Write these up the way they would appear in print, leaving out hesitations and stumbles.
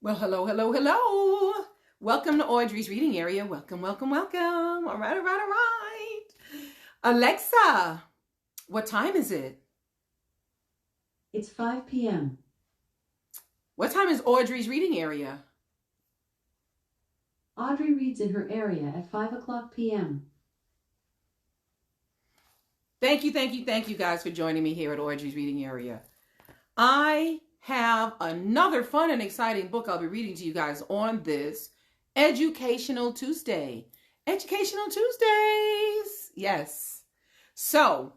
Well, hello, hello, hello. Welcome to Audrey's reading area. Welcome, welcome, welcome. All right, all right, all right. Alexa, what time is it? It's 5 p.m. What time is Audrey's reading area? Audrey reads in her area at 5 o'clock p.m. Thank you guys for joining me here at Audrey's reading area. I have another fun and exciting book I'll be reading to you guys on this Educational Tuesday. Educational Tuesdays. Yes. So,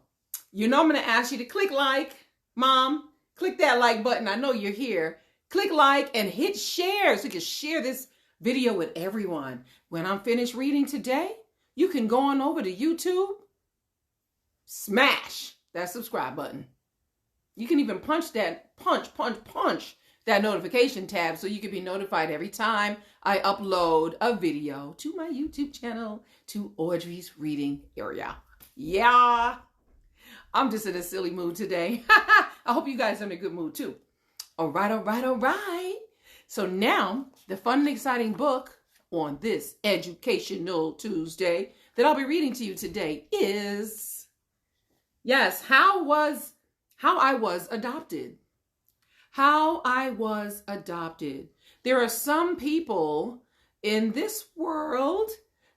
I'm going to ask you to click like. Mom, click that like button. I know you're here. Click like and hit share so you can share this video with everyone. When I'm finished reading today, you can go on over to YouTube. Smash that subscribe button. You can even punch that notification tab so you can be notified every time I upload a video to my YouTube channel, to Audrey's reading area. Yeah, I'm just in a silly mood today. I hope you guys are in a good mood too. All right, all right, all right. So now the fun and exciting book on this Educational Tuesday that I'll be reading to you today is, yes, How I Was Adopted. How I Was Adopted. There are some people in this world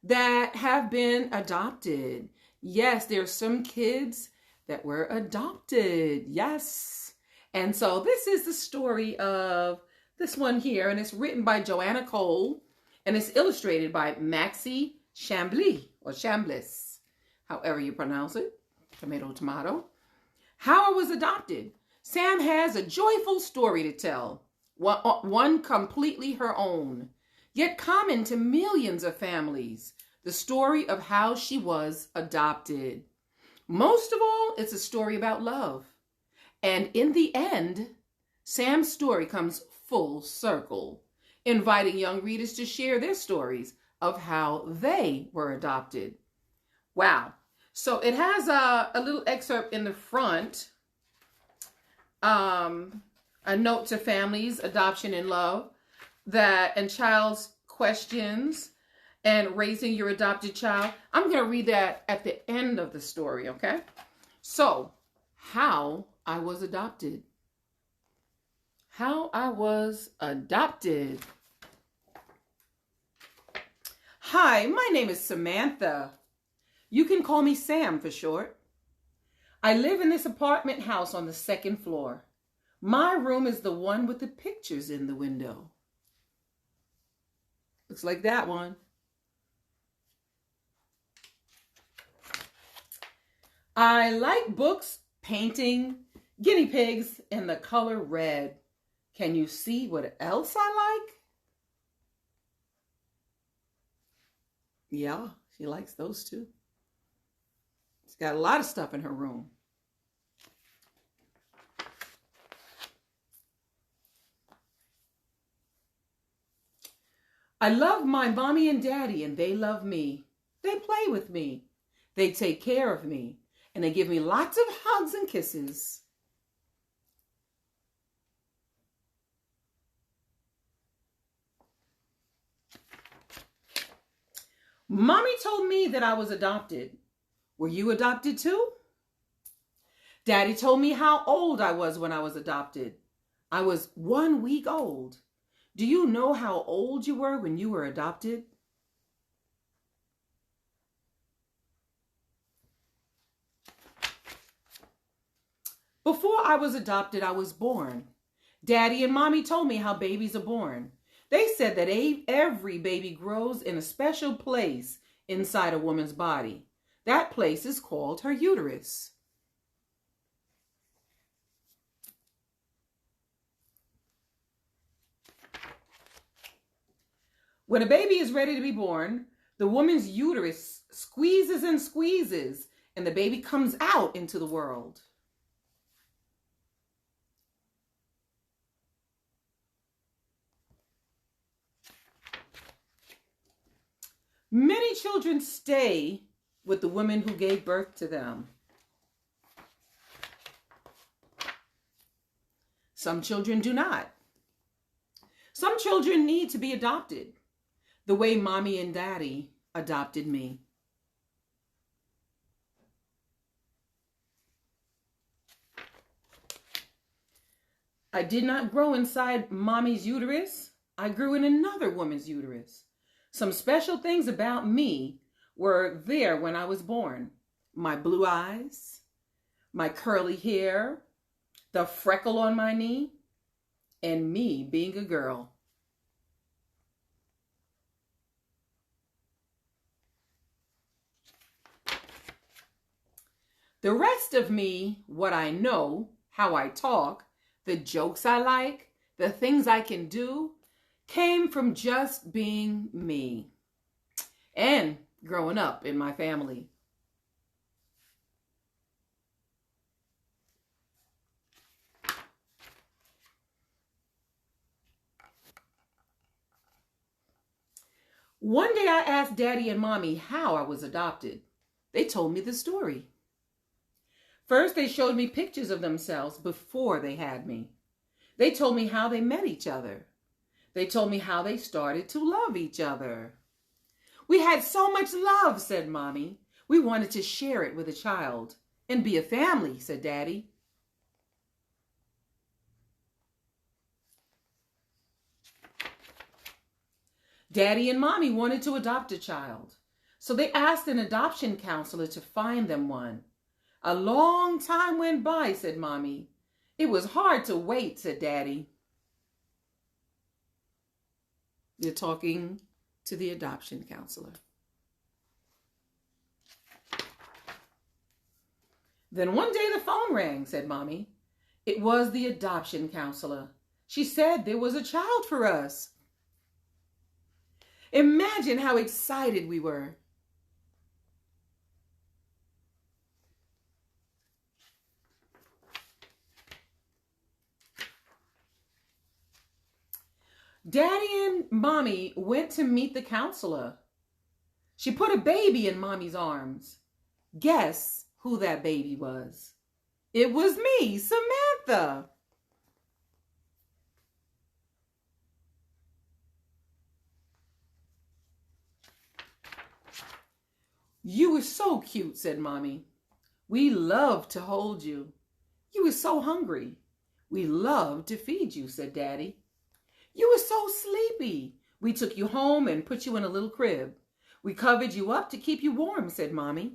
that have been adopted. Yes, there are some kids that were adopted. Yes. And so this is the story of this one here, and it's written by Joanna Cole, and it's illustrated by Maxie Chambly, or Chambliss, however you pronounce it. Tomato, tomato. How I Was Adopted. Sam has a joyful story to tell, one completely her own, yet common to millions of families, the story of how she was adopted. Most of all, it's a story about love. And in the end, Sam's story comes full circle, inviting young readers to share their stories of how they were adopted. Wow. So it has a little excerpt in the front, a note to families, adoption and love, and child's questions and raising your adopted child. I'm going to read that at the end of the story, okay? So, How I Was Adopted. How I Was Adopted. Hi, my name is Samantha. You can call me Sam for short. I live in this apartment house on the second floor. My room is the one with the pictures in the window. Looks like that one. I like books, painting, guinea pigs, and the color red. Can you see what else I like? Yeah, she likes those too. She's got a lot of stuff in her room. I love my mommy and daddy, and they love me. They play with me. They take care of me, and they give me lots of hugs and kisses. Mommy told me that I was adopted. Were you adopted too? Daddy told me how old I was when I was adopted. I was 1 week old. Do you know how old you were when you were adopted? Before I was adopted, I was born. Daddy and Mommy told me how babies are born. They said that every baby grows in a special place inside a woman's body. That place is called her uterus. When a baby is ready to be born, the woman's uterus squeezes and squeezes, and the baby comes out into the world. Many children stay with the woman who gave birth to them. Some children do not. Some children need to be adopted the way mommy and daddy adopted me. I did not grow inside mommy's uterus. I grew in another woman's uterus. Some special things about me were there when I was born. My blue eyes, my curly hair, the freckle on my knee, and me being a girl. The rest of me, what I know, how I talk, the jokes I like, the things I can do, came from just being me and growing up in my family. One day I asked Daddy and Mommy how I was adopted. They told me the story. First, they showed me pictures of themselves before they had me. They told me how they met each other. They told me how they started to love each other. We had so much love, said Mommy. We wanted to share it with a child and be a family, said Daddy. Daddy and Mommy wanted to adopt a child, so they asked an adoption counselor to find them one. A long time went by, said Mommy. It was hard to wait, said Daddy. You're talking to the adoption counselor. Then one day the phone rang, said Mommy. It was the adoption counselor. She said there was a child for us. Imagine how excited we were. Daddy and Mommy went to meet the counselor. She put a baby in Mommy's arms. Guess who that baby was? It was me, Samantha. You were so cute, said Mommy. We loved to hold you. You were so hungry. We loved to feed you, said Daddy. You were so sleepy. We took you home and put you in a little crib. We covered you up to keep you warm, said Mommy.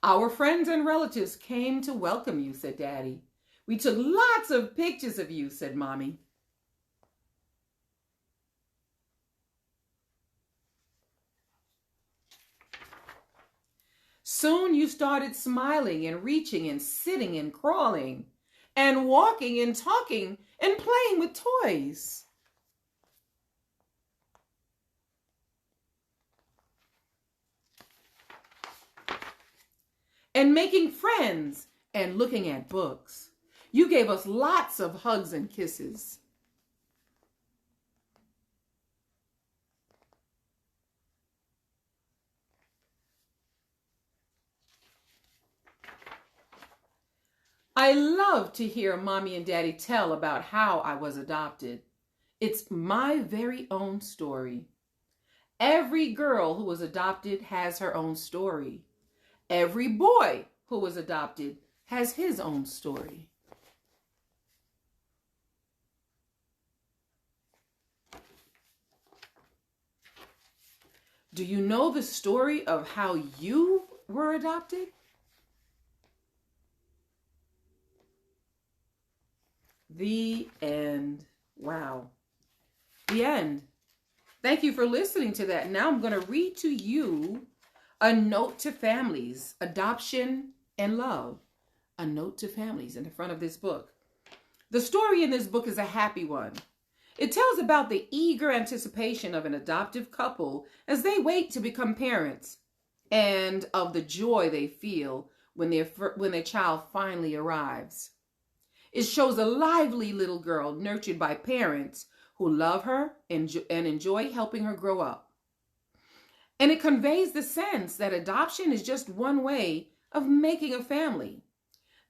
Our friends and relatives came to welcome you, said Daddy. We took lots of pictures of you, said Mommy. Soon you started smiling and reaching and sitting and crawling and walking and talking and playing with toys. And making friends and looking at books. You gave us lots of hugs and kisses. I love to hear Mommy and Daddy tell about how I was adopted. It's my very own story. Every girl who was adopted has her own story. Every boy who was adopted has his own story. Do you know the story of how you were adopted? The end. Wow. The end. Thank you for listening to that. Now I'm going to read to you a note to families, adoption and love. A note to families in the front of this book. The story in this book is a happy one. It tells about the eager anticipation of an adoptive couple as they wait to become parents and of the joy they feel when their child finally arrives. It shows a lively little girl nurtured by parents who love her and enjoy helping her grow up. And it conveys the sense that adoption is just one way of making a family.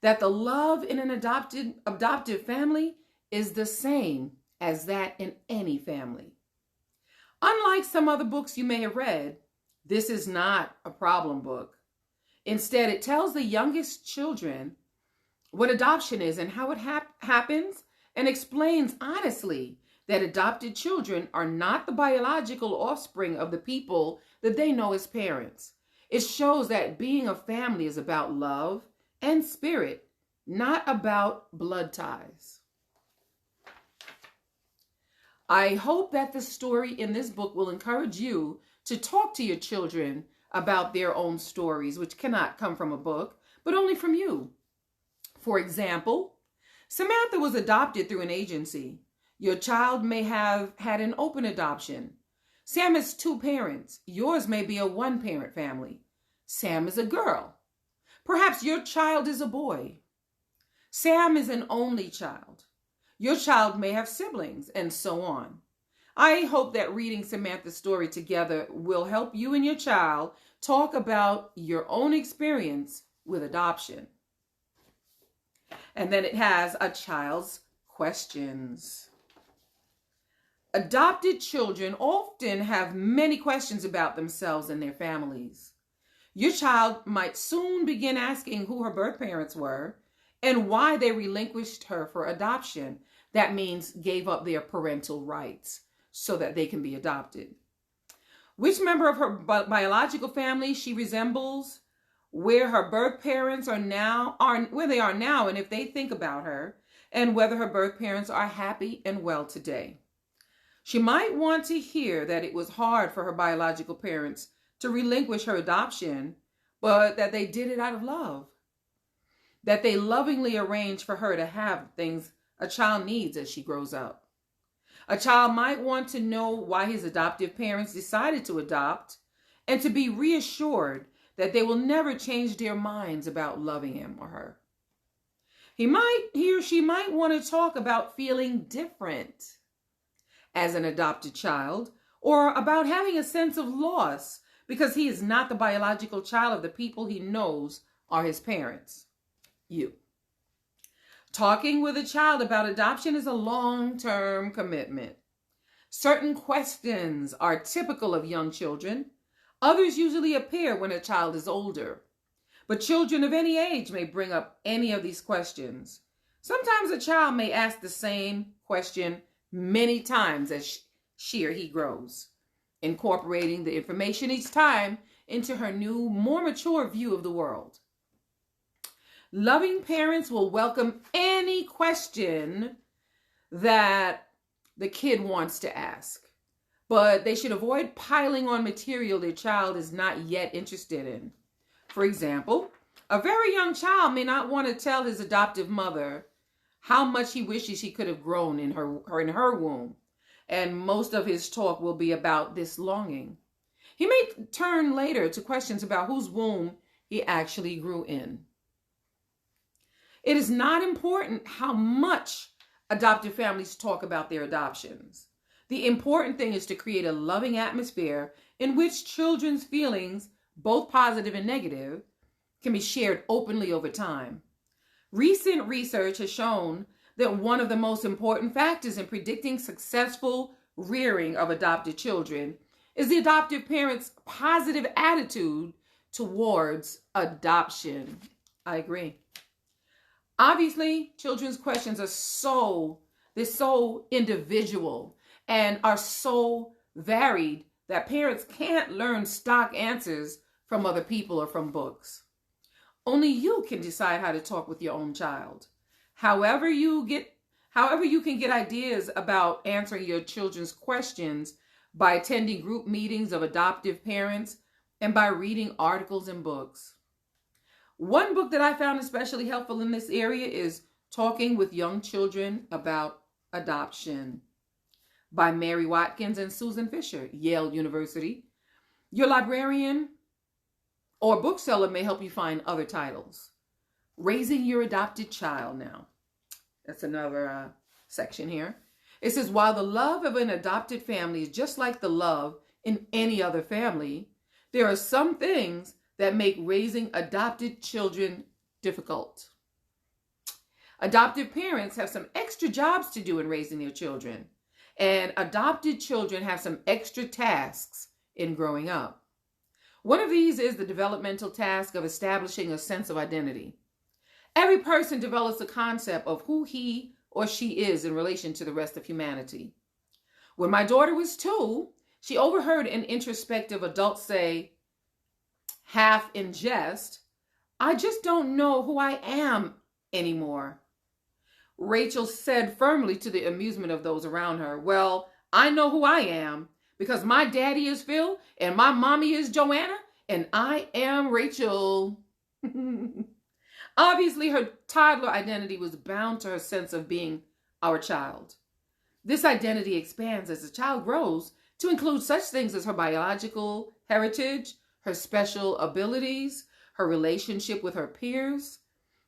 that the love in an adoptive family is the same as that in any family. Unlike some other books you may have read, this is not a problem book. Instead, it tells the youngest children what adoption is and how it happens, and explains honestly that adopted children are not the biological offspring of the people that they know as parents. It shows that being a family is about love and spirit, not about blood ties. I hope that the story in this book will encourage you to talk to your children about their own stories, which cannot come from a book, but only from you. For example, Samantha was adopted through an agency. Your child may have had an open adoption. Sam has 2 parents. Yours may be a 1-parent family. Sam is a girl. Perhaps your child is a boy. Sam is an only child. Your child may have siblings, and so on. I hope that reading Samantha's story together will help you and your child talk about your own experience with adoption. And then it has a child's questions. Adopted children often have many questions about themselves and their families. Your child might soon begin asking who her birth parents were and why they relinquished her for adoption. That means gave up their parental rights so that they can be adopted. Which member of her biological family she resembles, where her birth parents are where they are now, and if they think about her, and whether her birth parents are happy and well today. She might want to hear that it was hard for her biological parents to relinquish her adoption, but that they did it out of love. That they lovingly arranged for her to have things a child needs as she grows up. A child might want to know why his adoptive parents decided to adopt, and to be reassured that they will never change their minds about loving him or her. He or she might want to talk about feeling different as an adopted child, or about having a sense of loss because he is not the biological child of the people he knows are his parents, you. Talking with a child about adoption is a long-term commitment. Certain questions are typical of young children. Others usually appear when a child is older. But children of any age may bring up any of these questions. Sometimes a child may ask the same question many times as she or he grows, incorporating the information each time into her new, more mature view of the world. Loving parents will welcome any question that the kid wants to ask, but they should avoid piling on material their child is not yet interested in. For example, a very young child may not want to tell his adoptive mother how much he wishes he could have grown in her womb, and most of his talk will be about this longing. He may turn later to questions about whose womb he actually grew in. It is not important how much adoptive families talk about their adoptions. The important thing is to create a loving atmosphere in which children's feelings, both positive and negative, can be shared openly over time. Recent research has shown that one of the most important factors in predicting successful rearing of adopted children is the adoptive parent's positive attitude towards adoption. I agree. Obviously, children's questions are so individual and are so varied that parents can't learn stock answers from other people or from books. Only you can decide how to talk with your own child. However you can get ideas about answering your children's questions by attending group meetings of adoptive parents and by reading articles and books. One book that I found especially helpful in this area is Talking with Young Children About Adoption by Mary Watkins and Susan Fisher, Yale University. Your librarian or bookseller may help you find other titles. Raising Your Adopted Child now. That's another section here. It says, while the love of an adopted family is just like the love in any other family, there are some things that make raising adopted children difficult. Adoptive parents have some extra jobs to do in raising their children, and adopted children have some extra tasks in growing up. One of these is the developmental task of establishing a sense of identity. Every person develops a concept of who he or she is in relation to the rest of humanity. When my daughter was 2, she overheard an introspective adult say, half in jest, "I just don't know who I am anymore." Rachel said firmly, to the amusement of those around her, "Well, I know who I am because my daddy is Phil and my mommy is Joanna and I am Rachel." Obviously, her toddler identity was bound to her sense of being our child. This identity expands as the child grows to include such things as her biological heritage, her special abilities, her relationship with her peers,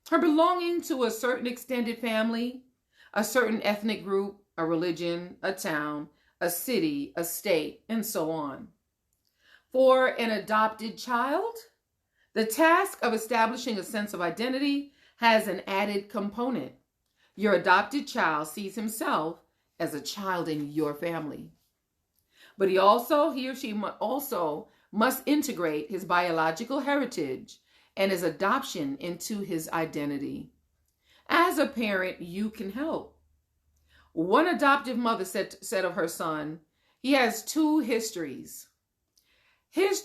her belonging to a certain extended family, a certain ethnic group, a religion, a town, a city, a state, and so on. For an adopted child, the task of establishing a sense of identity has an added component. Your adopted child sees himself as a child in your family. But he or she must integrate his biological heritage and his adoption into his identity. As a parent, you can help. One adoptive mother said of her son, he has 2 histories. His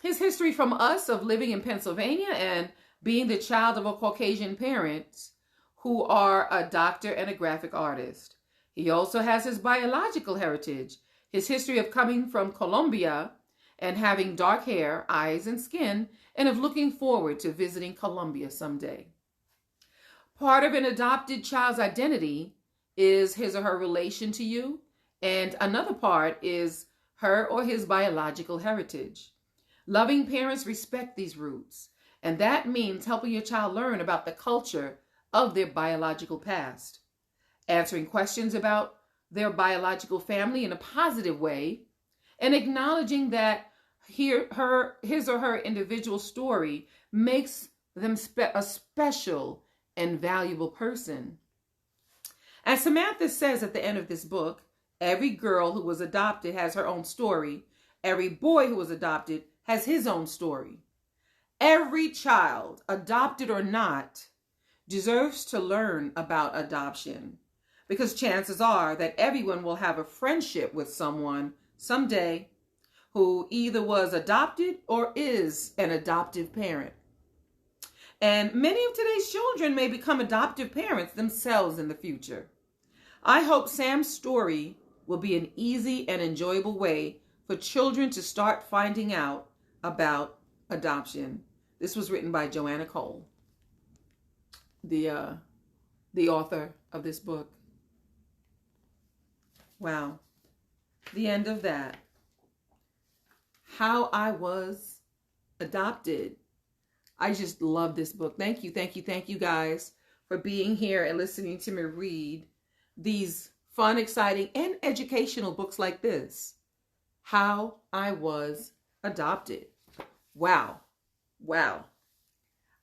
history from us of living in Pennsylvania and being the child of a Caucasian parent who are a doctor and a graphic artist. He also has his biological heritage, his history of coming from Colombia and having dark hair, eyes, and skin, and of looking forward to visiting Colombia someday. Part of an adopted child's identity is his or her relation to you, and another part is her or his biological heritage. Loving parents respect these roots, and that means helping your child learn about the culture of their biological past, answering questions about their biological family in a positive way, and acknowledging that his or her individual story makes them a special and valuable person. As Samantha says at the end of this book, every girl who was adopted has her own story. Every boy who was adopted has his own story. Every child, adopted or not, deserves to learn about adoption, because chances are that everyone will have a friendship with someone someday who either was adopted or is an adoptive parent. And many of today's children may become adoptive parents themselves in the future. I hope Sam's story will be an easy and enjoyable way for children to start finding out about adoption. This was written by Joanna Cole, the author of this book. Wow. The end of that. How I Was Adopted. I just love this book. Thank you guys for being here and listening to me read these fun, exciting, and educational books like this. How I Was Adopted. Wow.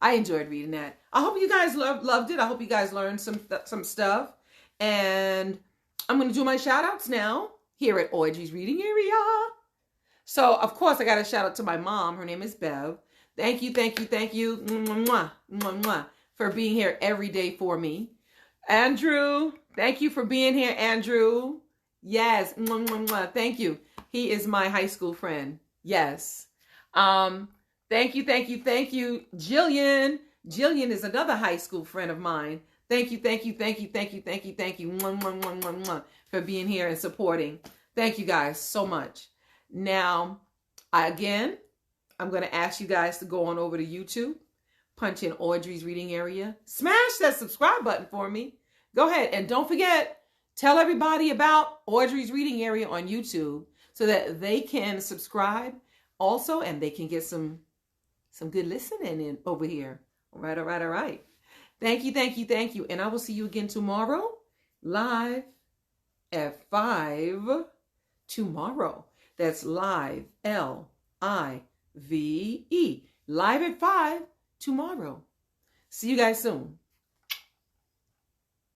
I enjoyed reading that. I hope you guys loved it. I hope you guys learned some stuff. And I'm going to do my shout outs now here at Audrey's Reading Area. So, of course, I got to shout out to my mom. Her name is Bev. Thank you mwah, mwah, mwah, for being here every day for me. Andrew, thank you for being here, Andrew. Yes, mwah, mwah, mwah. Thank you. He is my high school friend. Yes. Thank you, Jillian. Jillian is another high school friend of mine. Thank you, mwah, mwah, mwah, mwah, mwah, for being here and supporting. Thank you guys so much. Now, I'm going to ask you guys to go on over to YouTube, punch in Audrey's Reading Area, smash that subscribe button for me. Go ahead, and don't forget, tell everybody about Audrey's Reading Area on YouTube so that they can subscribe also, and they can get some good listening in over here. All right. Thank you. And I will see you again tomorrow, live at 5 tomorrow. That's live, Live, live at 5 tomorrow. See you guys soon.